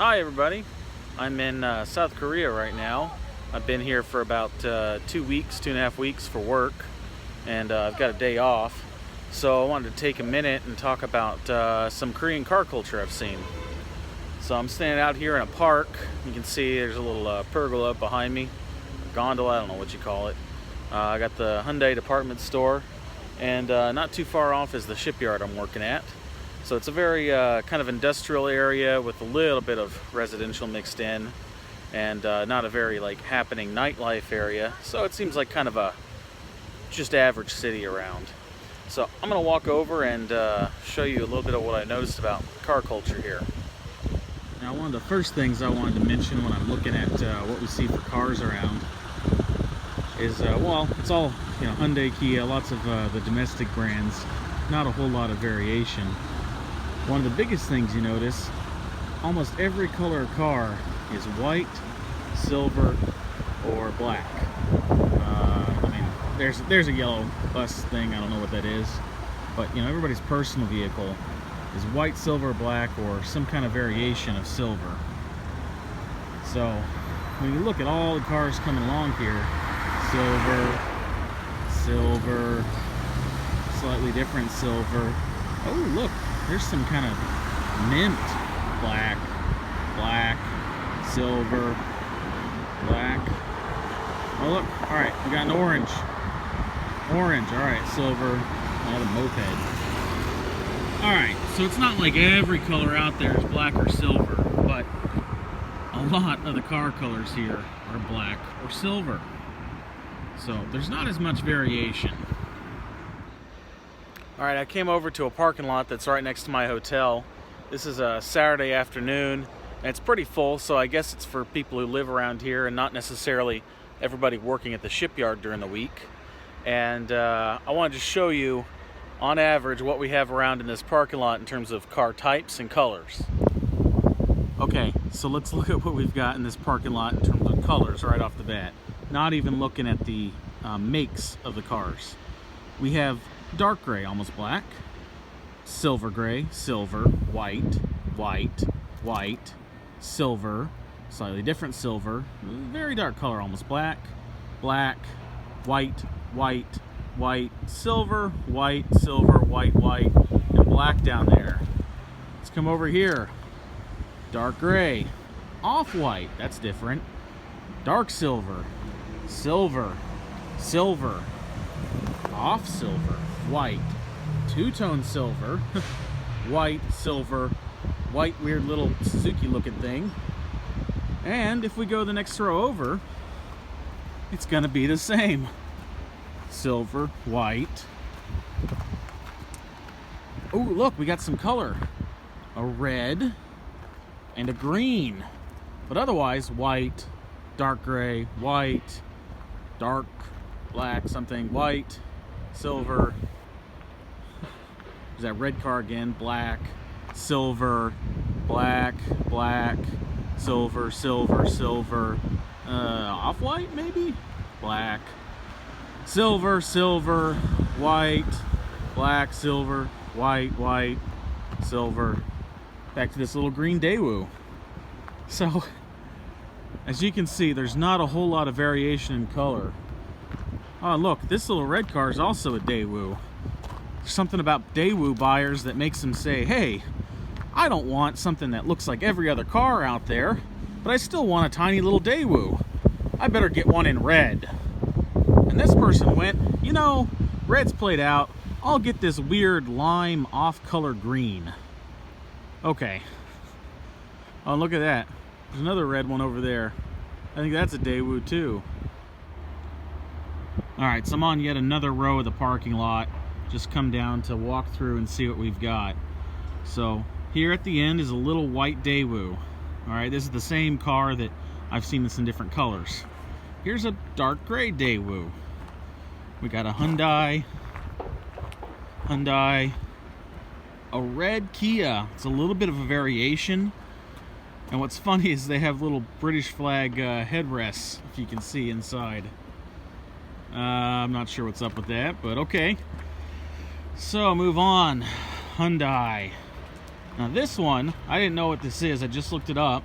Hi everybody, I'm in South Korea right now. I've been here for about 2 weeks, 2.5 weeks for work, and I've got a day off. So I wanted to take a minute and talk about some Korean car culture I've seen. So I'm standing out here in a park. You can see there's a little pergola behind me, a gondola, I don't know what you call it. I got the Hyundai department store, and not too far off is the shipyard I'm working at. So it's a very kind of industrial area with a little bit of residential mixed in, and not a very happening nightlife area. So it seems like kind of a just average city around. So I'm gonna walk over and show you a little bit of what I noticed about car culture here. Now, one of the first things I wanted to mention when I'm looking at what we see for cars around is, well, it's all, Hyundai, Kia, lots of the domestic brands, not a whole lot of variation. One of the biggest things you notice, almost every color car is white, silver, or black. I mean, there's a yellow bus thing, I don't know what that is, but everybody's personal vehicle is white, silver, black, or some kind of variation of silver. So when you look at all the cars coming along here, silver, slightly different silver. Oh, look, there's some kind of mint. Black, silver, black. Oh, look, all right, we got an orange, all right, silver, another moped. All right, so it's not like every color out there is black or silver, but a lot of the car colors here are black or silver. So there's not as much variation. All right, I came over to a parking lot that's right next to my hotel. This is a Saturday afternoon, and it's pretty full, so I guess it's for people who live around here and not necessarily everybody working at the shipyard during the week. And I wanted to show you, on average, what we have around in this parking lot in terms of car types and colors. Okay, so let's look at what we've got in this parking lot in terms of colors right off the bat. Not even looking at the makes of the cars. We have dark gray, almost black, silver gray, silver, white, silver, slightly different silver, very dark color, almost black, white, silver, white, and black down there. Let's come over here. Dark gray, off-white, that's different. Dark silver, off silver, white, two-tone silver, white, silver, white, weird little Suzuki looking thing. And if we go the next row over, it's gonna be the same. Silver, white. Oh, look, we got some color. A red and a green. But otherwise, white, dark gray, white, dark black, something, white, silver. There's that red car again, black, silver, black, silver, off-white maybe? Black, silver, white, black, silver, white, silver. Back to this little green Daewoo. So, as you can see, there's not a whole lot of variation in color. Oh, look, this little red car is also a Daewoo. There's something about Daewoo buyers that makes them say, hey, I don't want something that looks like every other car out there, but I still want a tiny little Daewoo. I better get one in red. And this person went, red's played out. I'll get this weird lime off-color green. Okay. Oh, look at that. There's another red one over there. I think that's a Daewoo too. Alright, so I'm on yet another row of the parking lot. Just come down to walk through and see what we've got. So here at the end is a little white Daewoo. Alright, this is the same car that I've seen this in different colors. Here's a dark gray Daewoo. We got a Hyundai, a red Kia. It's a little bit of a variation. And what's funny is they have little British flag headrests, if you can see inside. I'm not sure what's up with that, but okay. So move on. Hyundai. Now this one, I didn't know what this is. I just looked it up.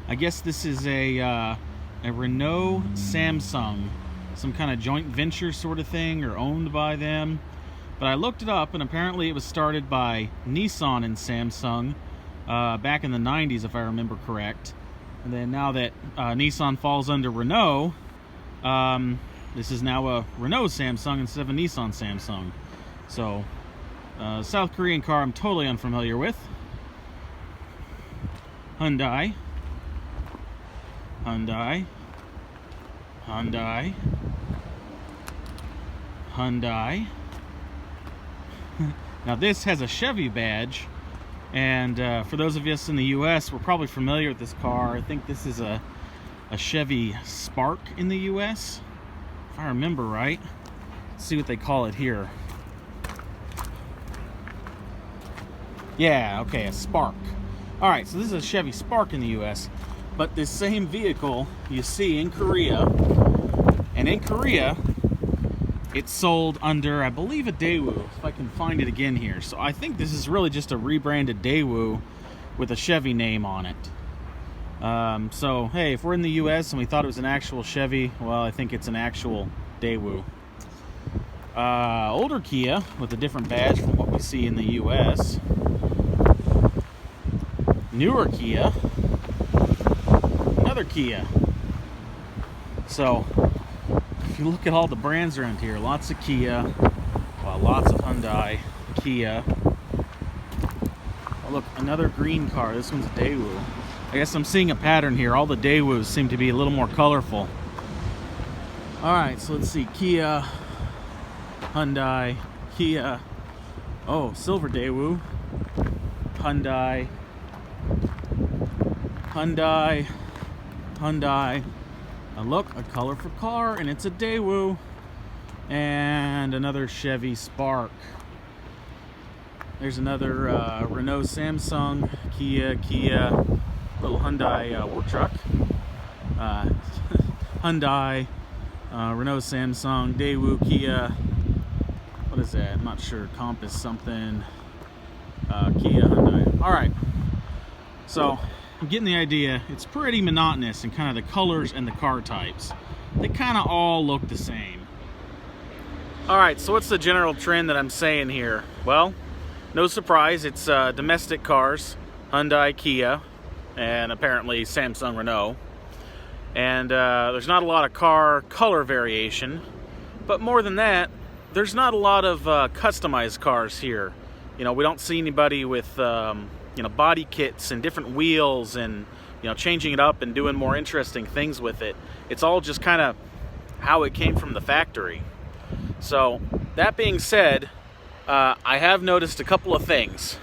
I guess this is a Renault Samsung, some kind of joint venture sort of thing, or owned by them. But I looked it up, and apparently it was started by Nissan and Samsung back in the 90s, if I remember correct. And then now that Nissan falls under Renault, this is now a Renault Samsung instead of a Nissan Samsung. So, South Korean car I'm totally unfamiliar with. Hyundai. Hyundai. Hyundai. Hyundai. Now this has a Chevy badge, and for those of us in the US, we're probably familiar with this car. I think this is a Chevy Spark in the US, if I remember right. Let's see what they call it here. Yeah, okay, a Spark. Alright, so this is a Chevy Spark in the US, but this same vehicle you see in Korea, and in Korea it's sold under, I believe, a Daewoo, if I can find it again here. So I think this is really just a rebranded Daewoo with a Chevy name on it. So, hey, if we're in the US and we thought it was an actual Chevy, well, I think it's an actual Daewoo. Older Kia with a different badge from what we see in the US. Newer Kia. Another Kia. So, if you look at all the brands around here, lots of Kia, lots of Hyundai, Kia. Oh, look, another green car. This one's a Daewoo. I guess I'm seeing a pattern here. All the Daewoos seem to be a little more colorful. Alright, so let's see. Kia, Hyundai, Kia. Oh, silver Daewoo. Hyundai. Hyundai. Hyundai. And look, a colorful car, and it's a Daewoo. And another Chevy Spark. There's another Renault Samsung, Kia, little Hyundai work truck. Hyundai, Renault Samsung, Daewoo, Kia. What is that? I'm not sure. Compass something. Kia, Hyundai. Alright. So, I'm getting the idea. It's pretty monotonous in kind of the colors and the car types. They kind of all look the same. Alright, so what's the general trend that I'm saying here? Well, no surprise, it's domestic cars, Hyundai, Kia, and apparently Samsung, Renault. And there's not a lot of car color variation, but more than that, there's not a lot of customized cars here. You know, we don't see anybody with body kits and different wheels and changing it up and doing more interesting things with it. It's all just kind of how it came from the factory. So that being said, I have noticed a couple of things.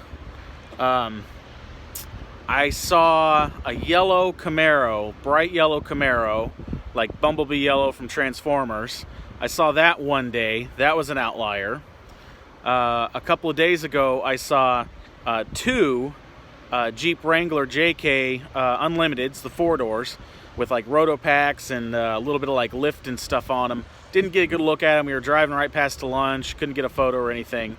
I saw a yellow Camaro, bright yellow Camaro, like Bumblebee yellow from Transformers. I saw that one day. That was an outlier. A couple of days ago, I saw two Jeep Wrangler JK Unlimiteds, the 4-doors, with like roto packs and a little bit of like lift and stuff on them. Didn't get a good look at them. We were driving right past to lunch. Couldn't get a photo or anything.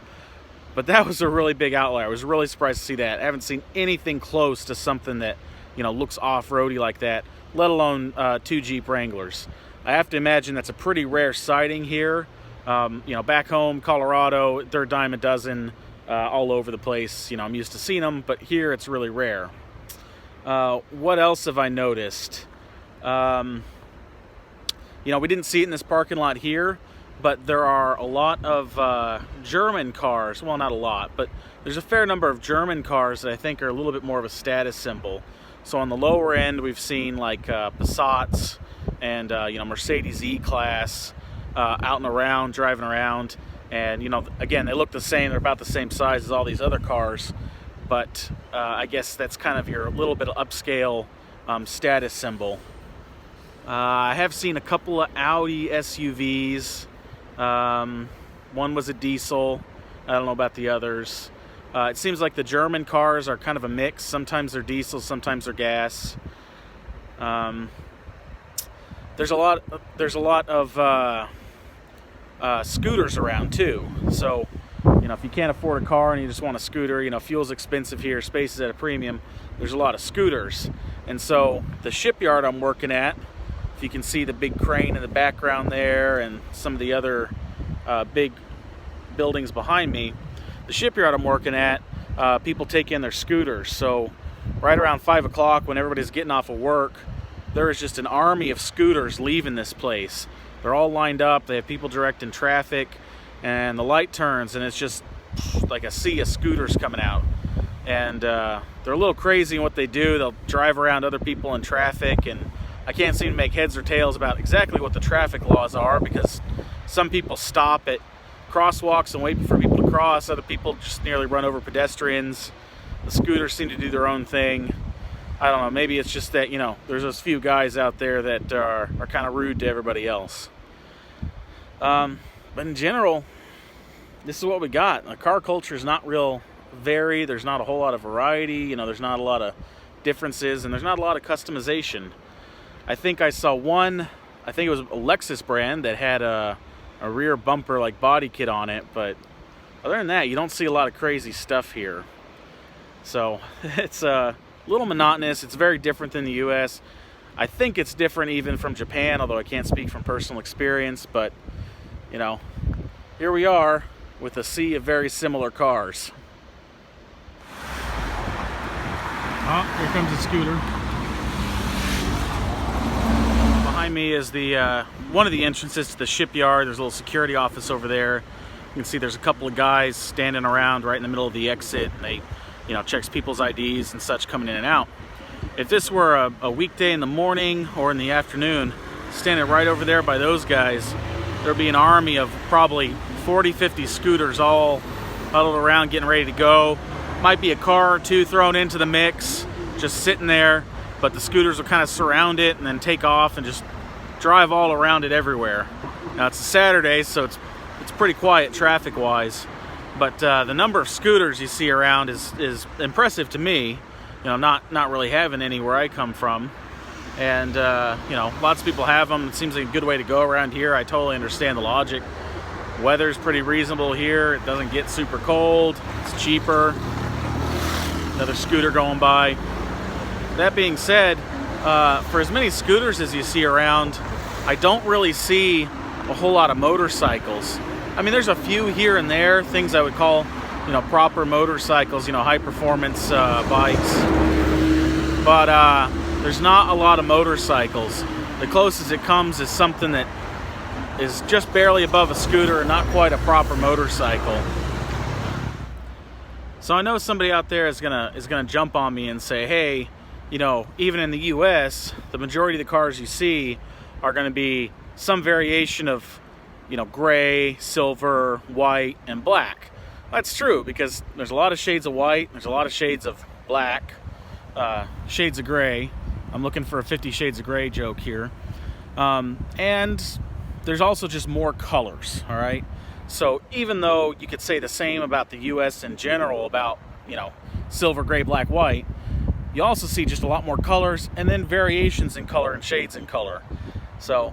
But that was a really big outlier. I was really surprised to see that. I haven't seen anything close to something that looks off-roady like that, let alone two Jeep Wranglers. I have to imagine that's a pretty rare sighting here. Back home, Colorado, they're a dime a dozen. All over the place. I'm used to seeing them, but here it's really rare. What else have I noticed? We didn't see it in this parking lot here, but there are a lot of German cars. Well, not a lot, but there's a fair number of German cars that I think are a little bit more of a status symbol. So on the lower end, we've seen like Passats and Mercedes E-Class out and around, driving around. And, again, they look the same. They're about the same size as all these other cars. But I guess that's kind of your little bit of upscale status symbol. I have seen a couple of Audi SUVs. One was a diesel. I don't know about the others. It seems like the German cars are kind of a mix. Sometimes they're diesel, sometimes they're gas. There's a lot of scooters around too. So, if you can't afford a car and you just want a scooter, fuel's expensive here, space is at a premium, there's a lot of scooters. And so the shipyard I'm working at, if you can see the big crane in the background there and some of the other big buildings behind me, the shipyard I'm working at, people take in their scooters. So right around 5 o'clock when everybody's getting off of work, there is just an army of scooters leaving this place. They're all lined up, they have people directing traffic, and the light turns and it's just like a sea of scooters coming out. And they're a little crazy in what they do. They'll drive around other people in traffic, and I can't seem to make heads or tails about exactly what the traffic laws are, because some people stop at crosswalks and wait for people to cross. Other people just nearly run over pedestrians. The scooters seem to do their own thing. I don't know, maybe it's just that, there's those few guys out there that are kind of rude to everybody else. But in general, this is what we got. The car culture is not real varied. There's not a whole lot of variety. There's not a lot of differences, and there's not a lot of customization. I think I saw one, I think it was a Lexus brand that had a rear bumper like body kit on it, but other than that, you don't see a lot of crazy stuff here. So it's a little monotonous. It's very different than the US. I think it's different even from Japan, although I can't speak from personal experience, but here we are with a sea of very similar cars. Oh, here comes a scooter. Behind me is the one of the entrances to the shipyard. There's a little security office over there. You can see there's a couple of guys standing around right in the middle of the exit, and they checks people's IDs and such coming in and out. If this were a weekday in the morning or in the afternoon, standing right over there by those guys, there'd be an army of probably 40-50 scooters all huddled around getting ready to go. Might be a car or two thrown into the mix, just sitting there, but the scooters will kind of surround it and then take off and just drive all around it everywhere. Now it's a Saturday, so it's pretty quiet traffic-wise, but the number of scooters you see around is impressive to me. Not really having any where I come from, and lots of people have them. It seems like a good way to go around here. I totally understand the logic. Weather's pretty reasonable here. It doesn't get super cold. It's cheaper. Another scooter going by. That being said, for as many scooters as you see around, I don't really see a whole lot of motorcycles. I mean, there's a few here and there, things I would call, proper motorcycles, high performance bikes. But there's not a lot of motorcycles. The closest it comes is something that is just barely above a scooter and not quite a proper motorcycle. So I know somebody out there is gonna jump on me and say, hey, even in the US, the majority of the cars you see are gonna be some variation of, gray, silver, white, and black. That's true, because there's a lot of shades of white, there's a lot of shades of black, shades of gray. I'm looking for a 50 Shades of Gray joke here. And there's also just more colors, all right? So even though you could say the same about the US in general, about, silver, gray, black, white, you also see just a lot more colors and then variations in color and shades in color. So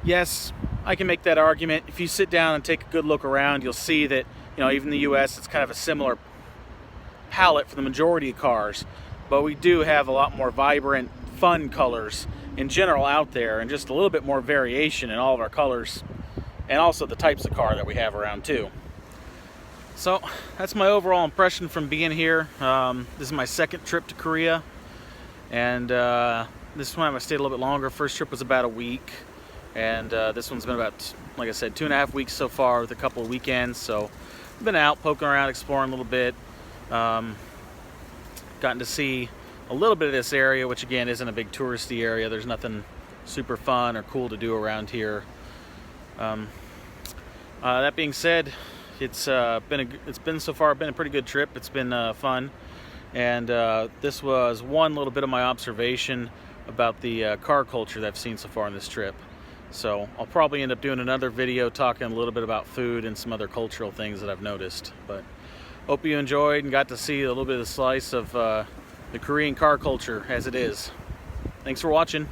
yes, I can make that argument. If you sit down and take a good look around, you'll see that, even the US, it's kind of a similar palette for the majority of cars, but we do have a lot more vibrant, fun colors in general out there, and just a little bit more variation in all of our colors, and also the types of car that we have around too. So that's my overall impression from being here. This is my second trip to Korea, and this time I stayed a little bit longer. First trip was about a week, and this one's been about, like I said, 2.5 weeks so far, with a couple of weekends. So I've been out poking around, exploring a little bit, gotten to see a little bit of this area, which again isn't a big touristy area. There's nothing super fun or cool to do around here. That being said, it's been so far been a pretty good trip. It's been fun, and this was one little bit of my observation about the car culture that I've seen so far on this trip. So I'll probably end up doing another video talking a little bit about food and some other cultural things that I've noticed. But hope you enjoyed and got to see a little bit of the slice of the Korean car culture as it is. Thanks for watching.